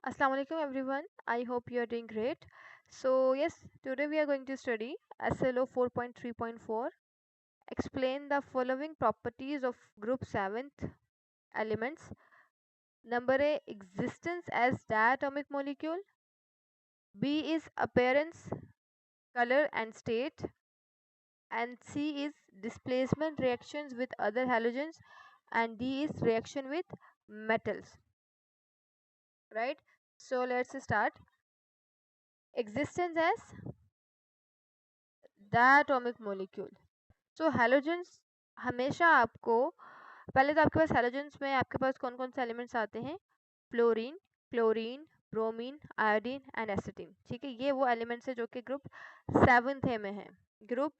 Assalamu alaikum everyone. I hope you are doing great. So yes, today we are going to study SLO 4.3.4. Explain the following properties of group 7th elements. Number A, existence as diatomic molecule. B is appearance, color and state. And C is displacement reactions with other halogens. And D is reaction with metals. Right? So let's start. Existence as diatomic molecule. So halogens हमेशा आपको पहले तो आपके पास halogens में आपके पास कौन कौन से एलिमेंट्स आते हैं, fluorine, chlorine, bromine, iodine and astatine. ठीक है, ये वो एलिमेंट्स है जो कि ग्रुप 7th ए में है, ग्रुप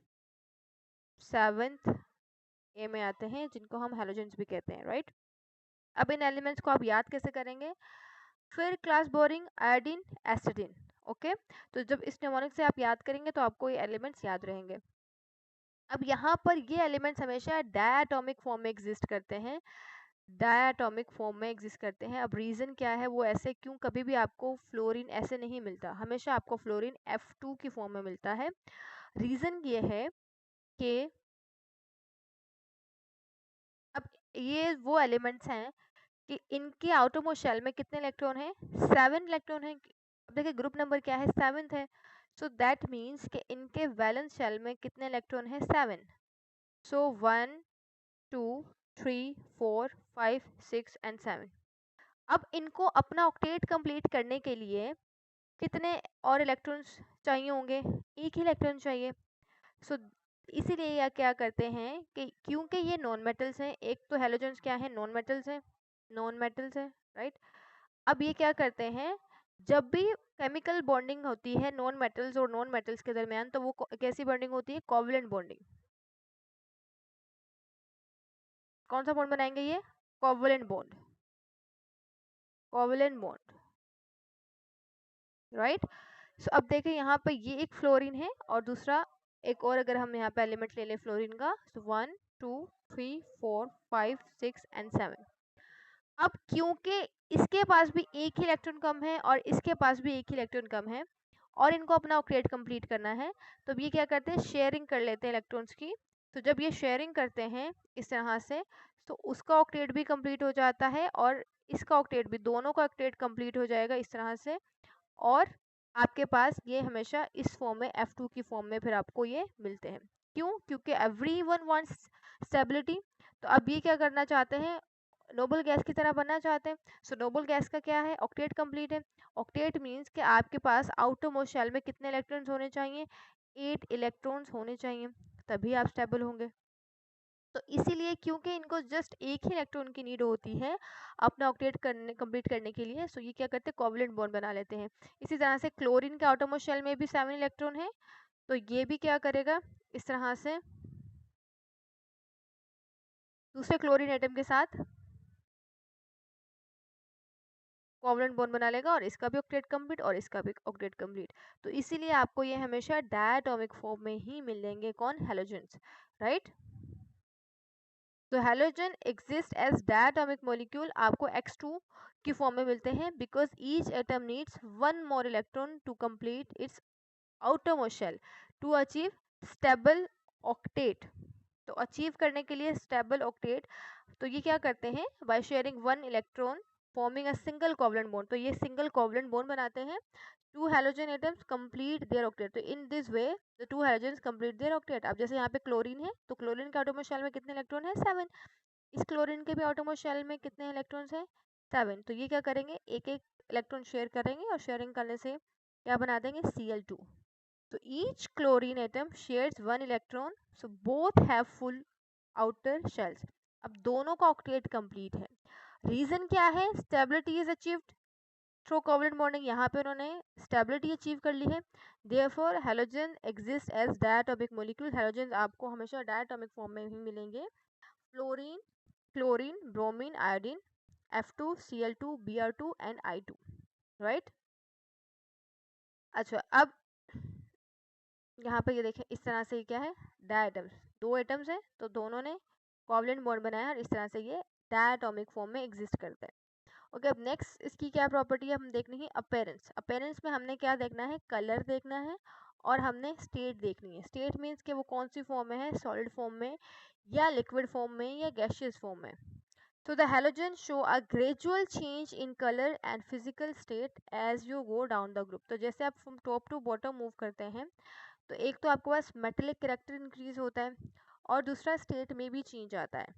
7th ए में आते हैं, जिनको हम हैलोजेंस भी कहते हैं। राइट, अब इन एलिमेंट्स को आप याद कैसे करेंगे, फिर क्लास बोरिंग, आयोडीन, एसिटिन। ओके, तो जब इस निमोनिक से आप याद करेंगे तो आपको ये एलिमेंट्स याद रहेंगे। अब यहाँ पर ये एलिमेंट्स हमेशा डायटोमिक फॉर्म में एग्जिस्ट करते हैं, डायटोमिक फॉर्म में एग्जिस्ट करते हैं। अब रीज़न क्या है, वो ऐसे क्यों कभी भी आपको फ्लोरीन ऐसे नहीं मिलता, हमेशा आपको फ्लोरीन F2 की फॉर्म में मिलता है। रीज़न ये है कि अब ये वो एलिमेंट्स हैं कि इनके आउटरमोस्ट शेल में कितने इलेक्ट्रॉन हैं, 7 इलेक्ट्रॉन हैं। अब देखिए ग्रुप नंबर क्या है, 7th है, सो दैट मीन्स कि इनके वैलेंस शेल में कितने इलेक्ट्रॉन हैं, 7। सो 1 2 3 4 5 6 एंड 7। अब इनको अपना ऑक्टेट कंप्लीट करने के लिए कितने और इलेक्ट्रॉन्स चाहिए होंगे, एक ही इलेक्ट्रॉन चाहिए। सो इसीलिए ये क्या करते हैं कि क्योंकि ये नॉन मेटल्स हैं, एक तो हैलोजेंस क्या है, नॉन मेटल्स हैं, नॉन मेटल्स हैं। राइट, अब ये क्या करते हैं, जब भी केमिकल बॉन्डिंग होती है नॉन मेटल्स और नॉन मेटल्स के दरमियान, तो वो कैसी बॉन्डिंग होती है, कोवलेंट बॉन्डिंग। कौन सा बॉन्ड बनाएंगे ये, covalent bond, covalent bond. Right, so अब देखें यहाँ पे ये एक फ्लोरीन है और दूसरा एक और, अगर हम यहाँ पे एलिमेंट ले लें फ्लोरीन का, तो 1 2 3 4 5 6 एंड 7। अब क्योंकि इसके पास भी एक ही इलेक्ट्रॉन कम है और इसके पास भी एक ही इलेक्ट्रॉन कम है और इनको अपना ऑक्टेट कंप्लीट करना है, तो ये क्या करते हैं, शेयरिंग कर लेते हैं इलेक्ट्रॉन्स की। तो जब ये शेयरिंग करते हैं इस तरह से, तो उसका ऑक्टेट भी कंप्लीट हो जाता है और इसका ऑक्टेट भी, दोनों का ऑक्टेट कंप्लीट हो जाएगा इस तरह से। और आपके पास ये हमेशा इस फॉर्म में F2 की फॉर्म में फिर आपको ये मिलते हैं। क्यों, क्योंकि एवरीवन वांट्स स्टेबिलिटी। तो अब ये क्या करना चाहते हैं, नोबल गैस की तरह बनना चाहते हैं। सो नोबल गैस का क्या है, ऑक्टेट कंप्लीट है। ऑक्टेट मींस कि आपके पास आउटर मोस्ट शेल में कितने इलेक्ट्रॉन्स होने चाहिए, 8 इलेक्ट्रॉन्स होने चाहिए, तभी आप स्टेबल होंगे। तो इसीलिए क्योंकि इनको जस्ट एक ही इलेक्ट्रॉन की नीड होती है अपना ऑक्टेट करने कंप्लीट करने के लिए, सो ये क्या करते हैं, कोवलेंट बॉन्ड बना लेते हैं। इसी तरह से क्लोरीन के आउटरमोस्ट शेल में भी 7 इलेक्ट्रॉन है, तो ये भी क्या करेगा, इस तरह से दूसरे क्लोरीन एटम के साथ कोवलेंट बॉन्ड बना लेगा और इसका भी ऑक्टेट कंप्लीट और इसका भी ऑक्टेट कंप्लीट। तो इसीलिए आपको ये हमेशा डायटोमिक फॉर्म में ही मिलेंगे, कौन, हैलोजेंस। राइट, तो halogen exist as diatomic molecule आपको X2 की फॉर्म में मिलते हैं, because each atom needs one more electron to complete its outermost shell to achieve stable octet. तो अचीव करने के लिए स्टेबल ऑक्टेट, तो ये क्या करते हैं, by sharing one electron forming a single covalent bond, तो ये सिंगल कोवलेंट बॉन्ड बनाते हैं। Two halogen atoms complete their octet, तो in this way the two halogens complete their octet. अब जैसे यहाँ पे क्लोरीन है, तो क्लोरीन के आटोमोस्ट शेल में कितने इलेक्ट्रॉन है, 7। इस क्लोरीन के भी आटोमोस्ट शेल में कितने इलेक्ट्रॉन्स हैं, 7। तो ये क्या करेंगे, एक एक इलेक्ट्रॉन शेयर करेंगे और शेयरिंग करने से क्या बना देंगे, Cl2। तो each chlorine atom shares one electron, so both have full outer shells. अब दोनों का ऑक्टेट कंप्लीट है। रीजन क्या है, stability is achieved through covalent bonding, यहाँ पे उन्होंने स्टेबिलिटी अचीव कर ली है। Therefore halogen exist as diatomic molecule, halogen आपको हमेशा डायटोमिक फॉर्म में ही मिलेंगे। Fluorine, chlorine, bromine, iodine, F2 Cl2 Br2 and I2। Right, अच्छा अब यहाँ पे ये देखें, इस तरह से ये क्या है, डायटम्स, दो एटम्स हैं तो दोनों ने कोवलेंट बॉन्ड बनाया और इस तरह से ये डायटोमिक फॉर्म में एग्जिस्ट करता है। ओके, अब नेक्स्ट इसकी क्या प्रॉपर्टी है हम देखने की, अपेरेंस। अपेरेंस में हमने क्या देखना है, कलर देखना है और हमने स्टेट देखनी है। स्टेट मीन्स कि वो कौन सी फॉर्म में है, सॉलिड फॉर्म में या लिक्विड फॉर्म में या गैशियस फॉर्म में। So the halogens show a gradual change in color and physical state as you go down the group. तो जैसे आप from top to bottom move करते हैं तो एक तो आपके पास मेटेलिक कैरेक्टर इंक्रीज होता है और दूसरा स्टेट में भी चेंज आता है,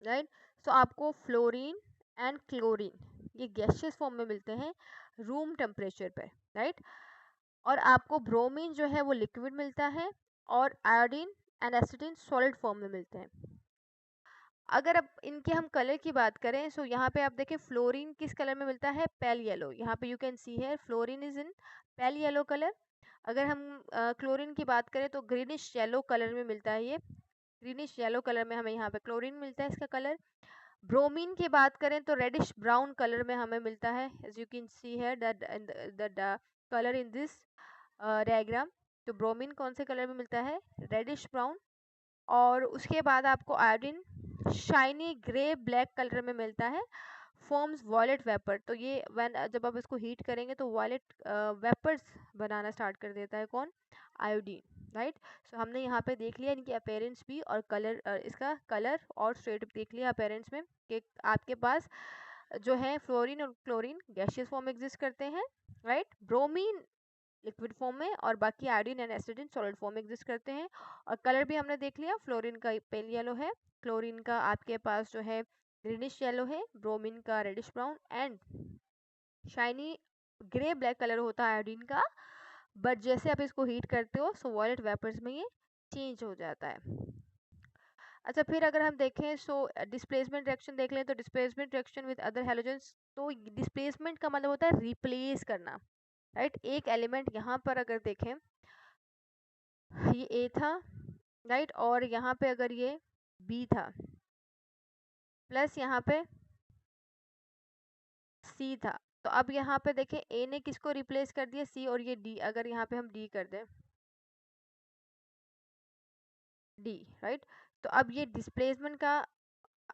राइट। सो आपको फ्लोरीन एंड क्लोरीन ये गैशियस फॉर्म में मिलते हैं रूम टेम्परेचर पे, राइट। और आपको ब्रोमीन जो है वो लिक्विड मिलता है और आयोडीन एंड एसिटिन सॉलिड फॉर्म में मिलते हैं। अगर अब इनके हम कलर की बात करें, सो यहाँ पे आप देखें फ्लोरीन किस कलर में मिलता है, पेल येलो। यहाँ पे यू कैन सी है fluorine is in pale yellow colour. अगर हम क्लोरीन की बात करें तो ग्रीनिश येलो कलर में मिलता है, ये ग्रीनिश येलो कलर में हमें यहाँ पे क्लोरीन मिलता है इसका कलर। ब्रोमीन की बात करें तो रेडिश ब्राउन कलर में हमें मिलता है, एज यू कैन सी है the colour in this diagram. तो ब्रोमीन कौन से कलर में मिलता है, रेडिश ब्राउन। और उसके बाद आपको iodine shiny grey black colour में मिलता है, फॉर्म्स वॉयलेट वेपर। तो ये जब आप इसको हीट करेंगे तो वॉयलेट वेपर्स बनाना स्टार्ट कर देता है, कौन, आयोडीन, राइट। सो हमने यहाँ पे देख लिया इनकी अपेयरेंस भी और कलर, इसका कलर और स्टेट देख लिया अपेयरेंस में कि आपके पास जो है फ्लोरीन और क्लोरीन गैशियस फॉर्म में एग्जिस्ट करते हैं, राइट। ब्रोमीन लिक्विड फॉर्म में और बाकी iodine and ascidian solid form में एग्जिस्ट करते हैं। और कलर भी हमने देख लिया, फ्लोरीन का पेल येलो है, क्लोरीन का आपके पास जो है ग्रीनिश येलो है, ब्रोमीन का reddish brown and shiny grey black colour होता है आयोडीन का। बट जैसे आप इसको हीट करते हो सो वॉयलेट वेपर्स में ये चेंज हो जाता है। अच्छा, फिर अगर हम देखें सो डिस्प्लेसमेंट रिएक्शन देख लें तो displacement reaction with other halogens, तो डिस्प्लेसमेंट का मतलब होता है रिप्लेस करना, राइट। एक एलिमेंट यहाँ पर अगर देखें, ये ए था, राइट, और यहाँ पे अगर ये बी था प्लस यहाँ पे सी था, तो अब यहाँ पे देखें ए ने किसको रिप्लेस कर दिया, सी, और ये डी, अगर यहाँ पे हम डी कर दें, डी, राइट। तो अब ये डिस्प्लेसमेंट का,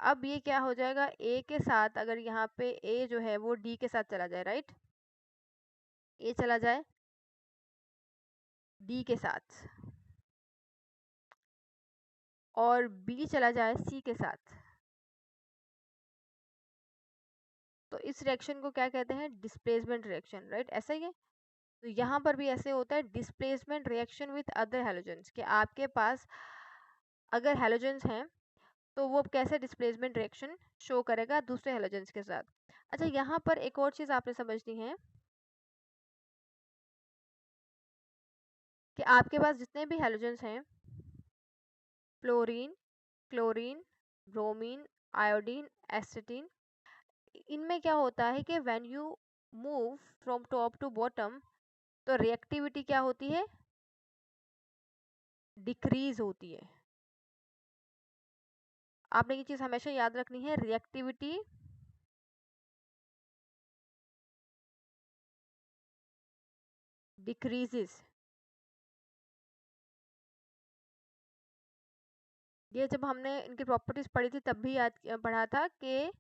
अब ये क्या हो जाएगा, ए के साथ अगर यहाँ पे ए जो है वो डी के साथ चला जाए, राइट, ए चला जाए डी के साथ और बी चला जाए सी के साथ, तो इस रिएक्शन को क्या कहते हैं, डिस्प्लेसमेंट रिएक्शन, राइट। ऐसा ही है, तो यहाँ पर भी ऐसे होता है displacement reaction with other halogens, कि आपके पास अगर हैलोजेंस हैं तो वो कैसे डिस्प्लेसमेंट रिएक्शन शो करेगा दूसरे हैलोजेंस के साथ। अच्छा, यहाँ पर एक और चीज़ आपने समझनी है कि आपके पास जितने भी हैलोजेंस हैं, fluorine, chlorine, bromine, iodine, astatine, इनमें क्या होता है कि when you move from top to bottom तो रिएक्टिविटी क्या होती है, डिक्रीज होती है। आपने ये चीज़ हमेशा याद रखनी है, रिएक्टिविटी डिक्रीजेस। ये जब हमने इनकी प्रॉपर्टीज पढ़ी थी तब भी याद पढ़ा था कि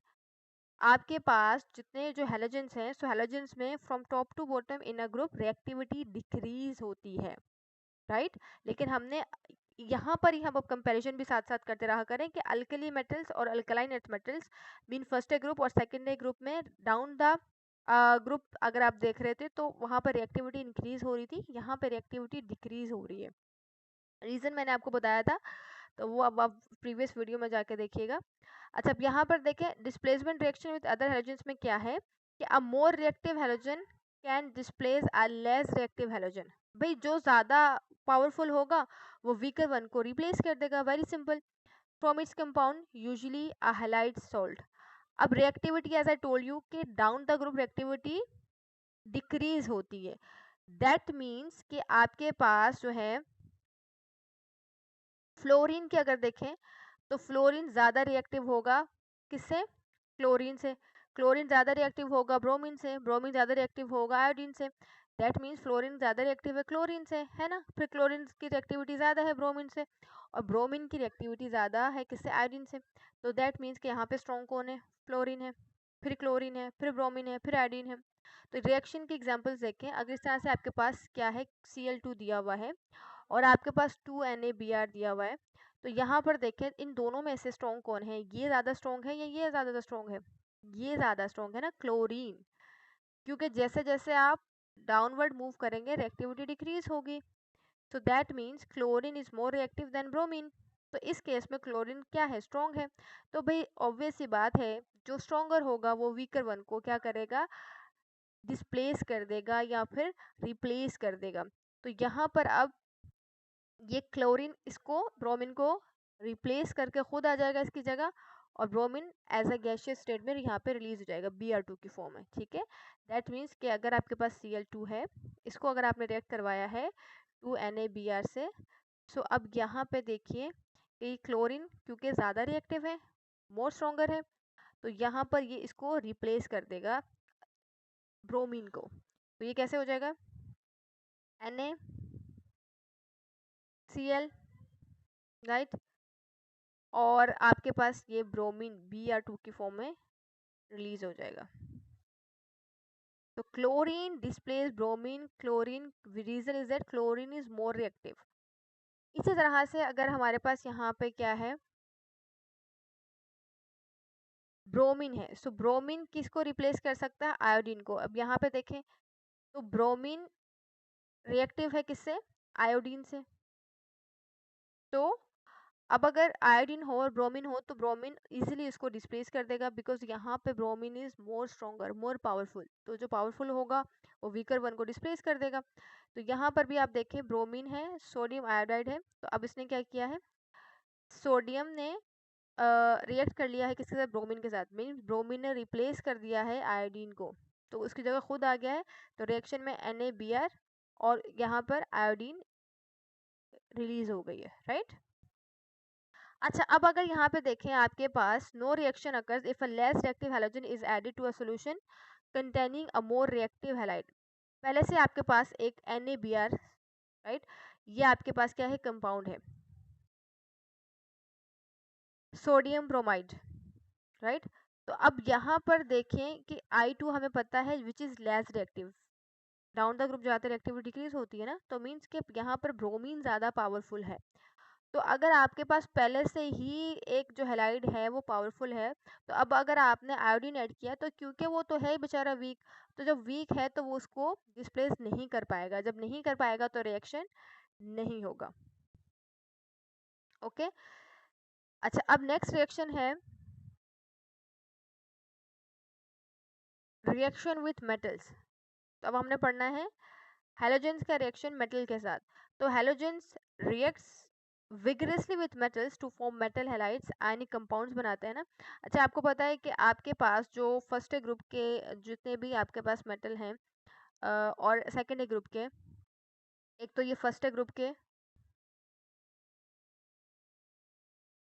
आपके पास जितने जो हैलोजेंस हैं, सो हैलोजेंस में from top to bottom in a group reactivity decrease होती है, राइट। लेकिन हमने यहाँ पर ही हम अब कंपैरिजन भी साथ साथ करते रहा करें कि अल्कली मेटल्स और alkaline earth metals mean first group और सेकेंड ग्रुप में डाउन द ग्रुप अगर आप देख रहे थे तो वहाँ पर रिएक्टिविटी इंक्रीज हो रही थी, यहाँ पर रिएक्टिविटी डिक्रीज हो रही है। रीज़न मैंने आपको बताया था, तो वो अब आप प्रीवियस वीडियो में जाके देखिएगा। अच्छा, अब यहाँ पर देखें displacement reaction with other halogens में क्या है कि a more reactive halogen can displace a less reactive halogen. भाई जो ज़्यादा पावरफुल होगा वो वीकर वन को रिप्लेस कर देगा, very simple. From its compound usually a halide salt. अब reactivity as I told you कि down the group reactivity decrease होती है। दैट मीन्स कि आपके पास जो है फ्लोरीन की अगर देखें तो फ्लोरीन ज़्यादा रिएक्टिव होगा किससे, क्लोरीन से। क्लोरीन ज़्यादा रिएक्टिव होगा ब्रोमीन से, ब्रोमीन ज़्यादा रिएक्टिव होगा आयोडीन से। दैट मीन्स फ्लोरीन ज़्यादा रिएक्टिव है क्लोरीन से, है ना। फिर क्लोरीन की रिएक्टिविटी ज़्यादा है ब्रोमीन से और ब्रोमीन की रिएक्टिविटी ज़्यादा है किससे, आयोडीन से। तो दैट मीन्स कि यहाँ पे स्ट्रॉन्ग कौन है, फ्लोरीन है। फिर क्लोरीन है, फिर ब्रोमीन है, फिर आयोडीन है। तो रिएक्शन की एग्जांपल्स देखें। अगर इस तरह से आपके पास क्या है, Cl2 दिया हुआ है और आपके पास 2NaBr दिया हुआ है, तो यहाँ पर देखें इन दोनों में से स्ट्रॉन्ग कौन है, ये ज़्यादा स्ट्रॉन्ग है या ये ज़्यादा स्ट्रॉन्ग है? ये ज़्यादा स्ट्रॉन्ग है ना, क्लोरीन। क्योंकि जैसे जैसे आप डाउनवर्ड मूव करेंगे रिएक्टिविटी डिक्रीज होगी। So that means chlorine is more reactive than bromine. तो इस केस में क्लोरीन क्या है, स्ट्रॉन्ग है। तो भाई ऑब्वियस सी बात है, जो स्ट्रॉन्गर होगा वो वीकर वन को क्या करेगा, डिस्प्लेस कर देगा या फिर रिप्लेस कर देगा। तो यहाँ पर अब ये क्लोरीन इसको, ब्रोमीन को रिप्लेस करके खुद आ जाएगा इसकी जगह, और bromine as a gaseous state में यहाँ पे रिलीज हो जाएगा Br2 की फॉर्म में। ठीक है, दैट मीन्स कि अगर आपके पास Cl2 है, इसको अगर आपने रिएक्ट करवाया है 2NaBr से, सो अब यहाँ पे देखिए कि क्लोरीन क्योंकि ज़्यादा रिएक्टिव है, मोर स्ट्रॉन्गर है, तो यहाँ पर ये इसको रिप्लेस कर देगा ब्रोमीन को। तो ये कैसे हो जाएगा, NaCl, राइट, और आपके पास ये ब्रोमीन Br2 की फॉर्म में रिलीज हो जाएगा। तो chlorine displace bromine, chlorine, reason is that chlorine is more reactive. इसी तरह से अगर हमारे पास यहाँ पे क्या है, ब्रोमीन है, सो ब्रोमीन किसको रिप्लेस कर सकता है, आयोडीन को। अब यहाँ पे देखें तो ब्रोमीन रिएक्टिव है किससे, आयोडीन से। तो अब अगर आयोडीन हो और ब्रोमीन हो तो ब्रोमीन इजीली इसको डिस्प्लेस कर देगा, बिकॉज यहाँ पे bromine is more stronger, more powerful. तो जो पावरफुल होगा वो वीकर वन को डिस्प्लेस कर देगा। तो यहाँ पर भी आप देखें ब्रोमीन है, सोडियम आयोडाइड है, तो अब इसने क्या किया है, सोडियम ने रिएक्ट कर लिया है किसके साथ, ब्रोमीन के साथ, मीन्स ब्रोमीन ने रिप्लेस कर दिया है आयोडीन को, तो उसकी जगह खुद आ गया है। तो रिएक्शन में NaBr और यहाँ पर आयोडीन रिलीज हो गई है, राइट। अच्छा, अब अगर यहाँ पे देखें आपके पास no reaction occurs if a less reactive halogen is added to a solution containing a more reactive halide. पहले से आपके पास एक NaBr, राइट, ये आपके पास क्या है, कंपाउंड है, सोडियम ब्रोमाइड, राइट। तो अब यहाँ पर देखें कि I2 हमें पता है which is less reactive, down the group जाते रिएक्टिविटी डिक्रीज होती है ना, तो मीन्स कि यहाँ पर ब्रोमीन ज़्यादा पावरफुल है। तो अगर आपके पास पहले से ही एक जो हैलाइड है वो पावरफुल है, तो अब अगर आपने आयोडीन ऐड किया तो क्योंकि वो तो है ही बेचारा वीक, तो जब वीक है तो वो उसको डिस्प्लेस नहीं कर पाएगा, जब नहीं कर पाएगा तो रिएक्शन नहीं होगा। ओके, अच्छा, अब नेक्स्ट रिएक्शन है रिएक्शन विथ मेटल्स। तो अब हमने पढ़ना है हैलोजेंस का रिएक्शन मेटल के साथ। तो halogens reacts vigorously with metals to form metal halides, ionic compounds बनाते हैं ना। अच्छा, आपको पता है कि आपके पास जो फर्स्ट ग्रुप के जितने भी आपके पास मेटल हैं और सेकेंड ग्रुप के, एक तो ये फर्स्ट ग्रुप के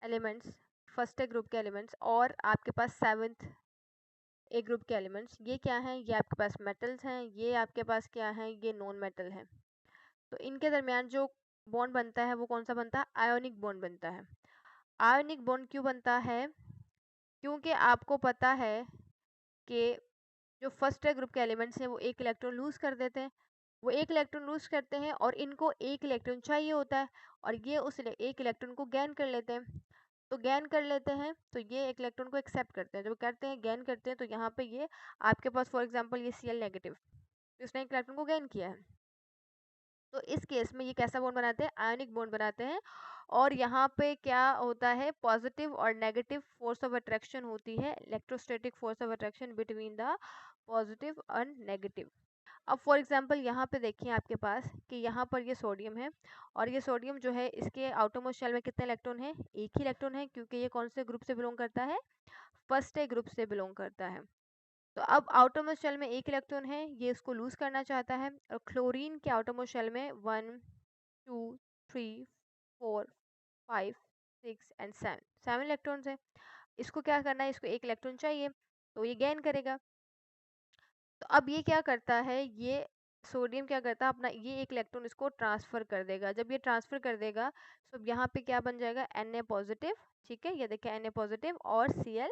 एलिमेंट्स, फर्स्ट ग्रुप के एलिमेंट्स, और आपके पास सेवन्थ ए ग्रुप के एलिमेंट्स, ये क्या हैं, ये आपके पास मेटल्स हैं, ये आपके पास क्या हैं, ये नॉन मेटल हैं। तो इनके दरमियान जो बॉन्ड बनता है वो कौन सा बनता है, आयोनिक बॉन्ड बनता है। आयोनिक बॉन्ड क्यों बनता है, क्योंकि आपको पता है कि जो फर्स्ट ग्रुप के एलिमेंट्स हैं वो एक इलेक्ट्रॉन लूज कर देते हैं, वो एक इलेक्ट्रॉन लूज करते हैं और इनको एक इलेक्ट्रॉन चाहिए होता है, और ये उस एक इलेक्ट्रॉन को गैन कर लेते हैं। तो गैन कर लेते हैं तो ये एक इलेक्ट्रॉन को एक्सेप्ट करते हैं, जब करते हैं गैन करते हैं तो यहाँ पे ये आपके पास फॉर एग्जांपल ये Cl नेगेटिव, इसने एक इलेक्ट्रॉन को गैन किया है। तो इस केस में ये कैसा बॉन्ड बनाते हैं, आयनिक बॉन्ड बनाते हैं। और यहाँ पे क्या होता है, पॉजिटिव और नेगेटिव फोर्स ऑफ अट्रैक्शन होती है, electrostatic force of attraction between the positive और नेगेटिव। अब फॉर एग्जांपल यहाँ पे देखिए आपके पास कि यहाँ पर ये सोडियम है, और ये सोडियम जो है इसके आउटरमोस्ट शेल में कितने इलेक्ट्रॉन है, एक ही इलेक्ट्रॉन है, क्योंकि ये कौन से ग्रुप से बिलोंग करता है, फर्स्ट ए ग्रुप से बिलोंग करता है। तो अब आउटरमोस्ट शेल में एक इलेक्ट्रॉन है, ये इसको लूज करना चाहता है, और क्लोरीन के आउटरमोस्ट शेल में 1 2 3 4 5 6 एंड 7 इलेक्ट्रॉन्स है। इसको क्या करना है, इसको एक इलेक्ट्रॉन चाहिए, तो ये गेन करेगा। तो अब ये क्या करता है, ये सोडियम क्या करता है, अपना ये एक इलेक्ट्रॉन इसको ट्रांसफर कर देगा। जब ये ट्रांसफर कर देगा तो यहाँ पे क्या बन जाएगा, Na पॉजिटिव, ठीक है, ये देखिए Na पॉजिटिव और Cl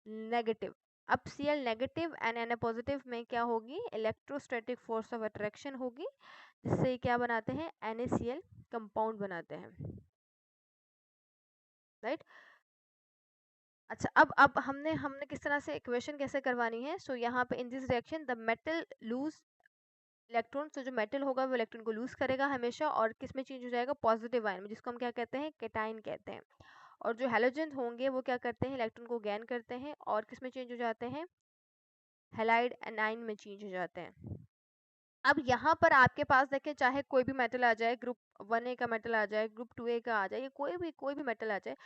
नेगेटिव। अब Cl negative and Na positive में क्या होगी, इलेक्ट्रोस्टैटिक फोर्स ऑफ अट्रैक्शन होगी, जिससे क्या बनाते हैं, NaCl कंपाउंड बनाते हैं, राइट। अच्छा, अब हमने हमने किस तरह से इक्वेशन कैसे करवानी है, सो यहाँ पे in this reaction the metal loose electron, तो जो मेटल होगा वो इलेक्ट्रॉन को लूज करेगा हमेशा, और किस में चेंज हो जाएगा, पॉजिटिव आयन में, जिसको हम क्या कहते हैं, केटाइन कहते हैं। और जो हैलोजन होंगे वो क्या करते हैं, इलेक्ट्रॉन को गेन करते हैं और किस में चेंज हो जाते हैं, हैलाइड एनाइन में चेंज हो जाते हैं। अब यहाँ पर आपके पास देखें, चाहे कोई भी मेटल आ जाए, ग्रुप 1A का मेटल आ जाए, ग्रुप 2A का आ जाए, या कोई भी मेटल आ जाए,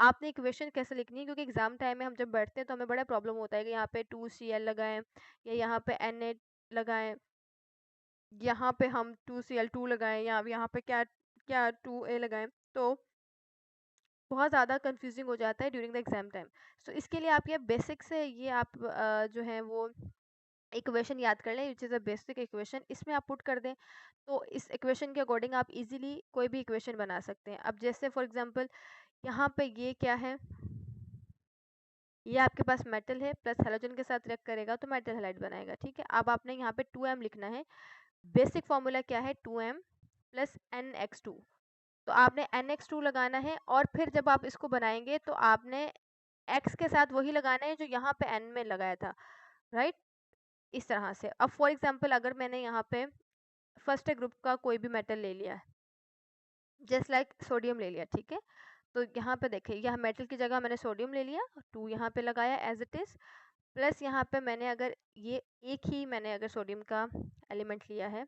आपने इक्वेशन कैसे लिखनी है, क्योंकि एग्जाम टाइम में हम जब बैठते हैं तो हमें बड़ा प्रॉब्लम होता है कि यहाँ पे 2Cl लगाएं या यहाँ पे Na लगाएं, यहाँ पे हम 2Cl2 लगाएं, या यहाँ पे क्या क्या 2A लगाएं, तो बहुत ज़्यादा कंफ्यूजिंग हो जाता है ड्यूरिंग द एग्जाम टाइम। सो इसके लिए आप ये बेसिक से ये आप जो है वो इक्वेशन याद कर लें, which is a basic equation, इसमें आप पुट कर दें, तो इस इक्वेशन के अकॉर्डिंग आप इजीली कोई भी इक्वेशन बना सकते हैं। अब जैसे फॉर एग्जांपल यहाँ पे ये क्या है, ये आपके पास मेटल है प्लस हेलोजन के साथ रिएक्ट करेगा तो मेटल हैलाइड बनाएगा, ठीक है। अब आपने यहाँ पे 2m लिखना है, बेसिक फॉर्मूला क्या है, 2m प्लस NX2, तो आपने NX2 लगाना है, और फिर जब आप इसको बनाएंगे तो आपने x के साथ वही लगाना है जो यहाँ पे n में लगाया था, राइट। इस तरह से अब फॉर एग्जांपल अगर मैंने यहाँ पे फर्स्ट ग्रुप का कोई भी मेटल ले लिया, जस्ट लाइक सोडियम ले लिया, ठीक है, तो यहाँ पे देखिए, यह मेटल की जगह मैंने सोडियम ले लिया, 2 यहाँ पे लगाया एज इट इज, प्लस यहाँ पे मैंने अगर ये एक ही मैंने अगर सोडियम का एलिमेंट लिया है,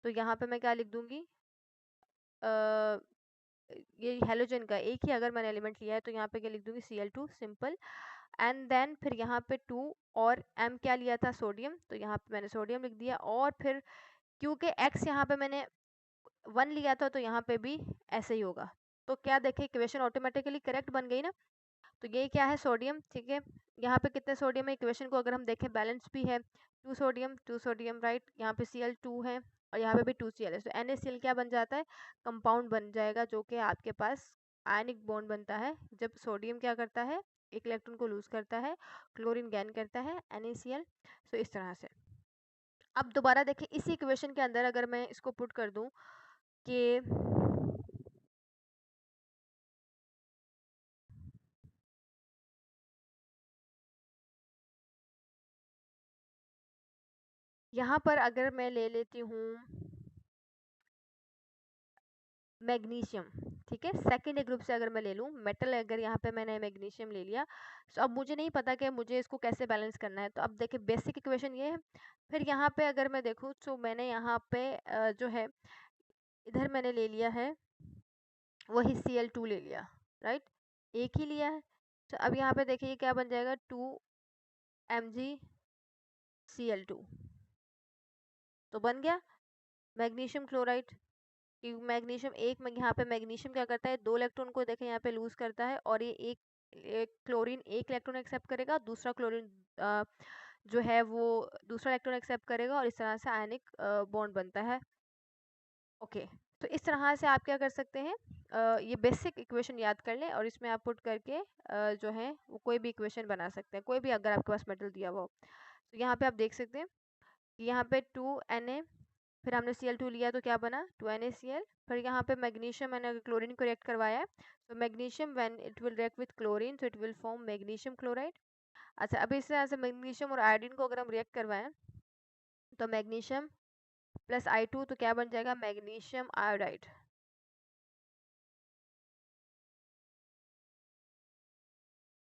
तो यहाँ पे मैं क्या लिख दूंगी, ये हेलोजन का एक ही अगर मैंने एलिमेंट लिया है तो यहाँ पे क्या लिख दूंगी, Cl2 सिंपल, एंड देन फिर यहाँ पे 2 और m क्या लिया था, सोडियम, तो यहाँ पे मैंने सोडियम लिख दिया, और फिर क्योंकि x यहाँ पे मैंने 1 लिया था तो यहाँ पे भी ऐसे ही होगा, तो क्या देखें, इक्वेशन ऑटोमेटिकली करेक्ट बन गई ना। तो ये क्या है, सोडियम, ठीक है, यहाँ पे कितने सोडियम है, इक्वेशन को अगर हम देखें बैलेंस भी है, 2 सोडियम राइट, यहाँ पे Cl2 है और यहाँ पे भी 2Cl है, तो NaCl क्या बन जाता है, कंपाउंड बन जाएगा, जो कि आपके पास आयनिक बॉन्ड बनता है जब सोडियम क्या करता है, एक इलेक्ट्रॉन को लूज करता है, क्लोरीन गेन करता है, NaCl। सो इस तरह से अब दोबारा देखिए, इसी इक्वेशन के अंदर अगर मैं इसको पुट कर दूं कि यहाँ पर अगर मैं ले लेती हूँ मैग्नीशियम, ठीक है, सेकेंड ग्रुप से अगर मैं ले लूँ मेटल, अगर यहाँ पे मैंने मैग्नीशियम ले लिया, तो अब मुझे नहीं पता कि मुझे इसको कैसे बैलेंस करना है, तो अब देखिए बेसिक इक्वेशन ये है, फिर यहाँ पे अगर मैं देखूँ तो मैंने यहाँ पे जो है इधर मैंने ले लिया है वही Cl2 ले लिया, राइट, एक ही लिया है, तो अब यहाँ पे देखिए क्या बन जाएगा, 2MgCl2, तो बन गया मैग्नीशियम क्लोराइड, कि मैग्नीशियम एक में यहाँ पे मैग्नीशियम क्या करता है, 2 इलेक्ट्रॉन को देखें यहाँ पे लूज करता है, और ये एक क्लोरीन एक इलेक्ट्रॉन एक्सेप्ट करेगा, दूसरा क्लोरीन जो है वो दूसरा इलेक्ट्रॉन एक्सेप्ट करेगा, और इस तरह से आयनिक बॉन्ड बनता है। ओके, तो इस तरह से आप क्या कर सकते हैं, ये बेसिक इक्वेशन याद कर लें और इसमें आप पुट करके जो है वो कोई भी इक्वेशन बना सकते हैं, कोई भी अगर आपके पास मेटल दिया हुआ हो, तो यहाँ पे आप देख सकते हैं कि यहाँ पे 2Na, फिर हमने Cl2 लिया तो क्या बना, 2NaCl, फिर यहाँ पे मैग्नीशियम मैंने क्लोरीन को रिएक्ट करवाया है, तो magnesium when it will react with chlorine तो it will form magnesium chloride. अच्छा, अभी इस तरह से मैग्नीशियम और आयोडीन को अगर हम रिएक्ट करवाएं तो मैग्नीशियम प्लस I2 तो क्या बन जाएगा, मैग्नीशियम आयोडाइड,